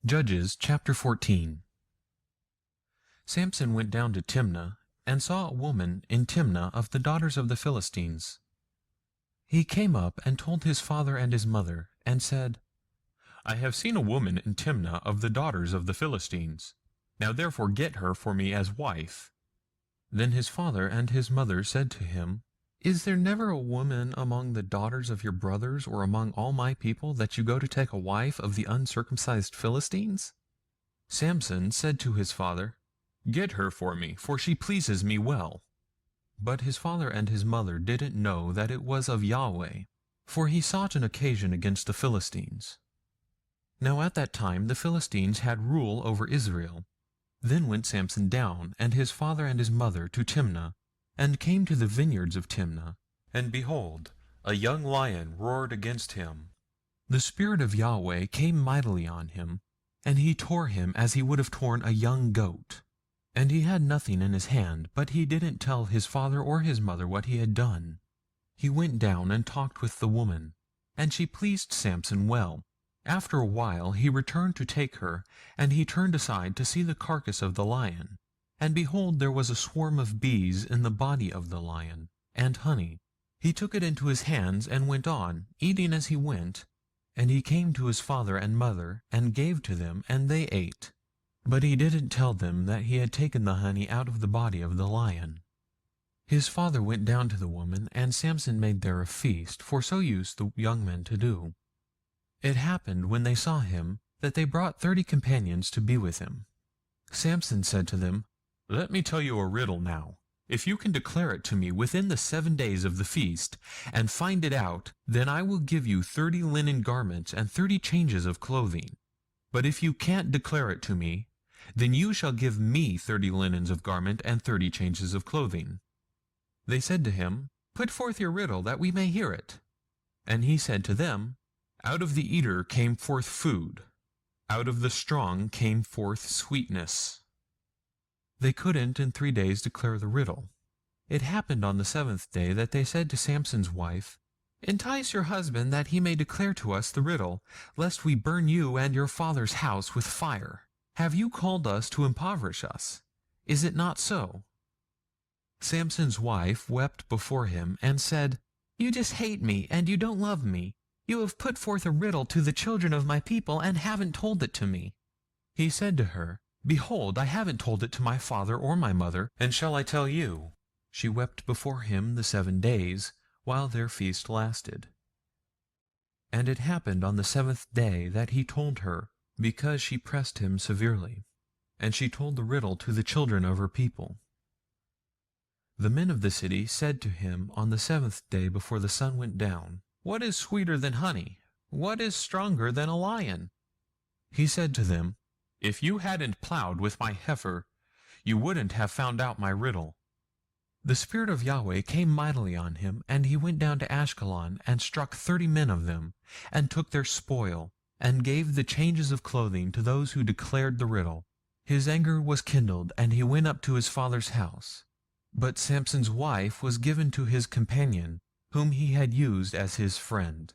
Judges chapter 14. Samson went down to Timnah, and saw a woman in Timnah of the daughters of the Philistines. He came up and told his father and his mother, and said, I have seen a woman in Timnah of the daughters of the Philistines. Now therefore get her for me as wife. Then his father and his mother said to him, Is there never a woman among the daughters of your brothers, or among all my people, that you go to take a wife of the uncircumcised Philistines? Samson said to his father, Get her for me, for she pleases me well. But his father and his mother didn't know that it was of Yahweh, for he sought an occasion against the Philistines. Now at that time the Philistines had rule over Israel. Then went Samson down, and his father and his mother, to Timnah, and came to the vineyards of Timnah. And behold, a young lion roared against him. The Spirit of Yahweh came mightily on him, and he tore him as he would have torn a young goat. And he had nothing in his hand, but he didn't tell his father or his mother what he had done. He went down and talked with the woman, and she pleased Samson well. After a while he returned to take her, and he turned aside to see the carcass of the lion. And behold, there was a swarm of bees in the body of the lion, and honey. He took it into his hands and went on, eating as he went. And he came to his father and mother, and gave to them, and they ate. But he didn't tell them that he had taken the honey out of the body of the lion. His father went down to the woman, and Samson made there a feast, for so used the young men to do. It happened, when they saw him, that they brought 30 companions to be with him. Samson said to them, Let me tell you a riddle now. If you can declare it to me within the 7 days of the feast, and find it out, then I will give you 30 linen garments and 30 changes of clothing. But if you can't declare it to me, then you shall give me 30 linens of garment and 30 changes of clothing. They said to him, Put forth your riddle, that we may hear it. And he said to them, Out of the eater came forth food. Out of the strong came forth sweetness. They couldn't in 3 days declare the riddle. It happened on the 7th day that they said to Samson's wife, Entice your husband that he may declare to us the riddle, lest we burn you and your father's house with fire. Have you called us to impoverish us? Is it not so? Samson's wife wept before him and said, You just hate me, and you don't love me. You have put forth a riddle to the children of my people and haven't told it to me. He said to her, Behold, I haven't told it to my father or my mother, and shall I tell you? She wept before him the 7 days, while their feast lasted. And it happened on the 7th day that he told her, because she pressed him severely. And she told the riddle to the children of her people. The men of the city said to him on the 7th day before the sun went down, What is sweeter than honey? What is stronger than a lion? He said to them, If you hadn't plowed with my heifer, you wouldn't have found out my riddle. The Spirit of Yahweh came mightily on him, and he went down to Ashkelon, and struck 30 men of them, and took their spoil, and gave the changes of clothing to those who declared the riddle. His anger was kindled, and he went up to his father's house. But Samson's wife was given to his companion, whom he had used as his friend.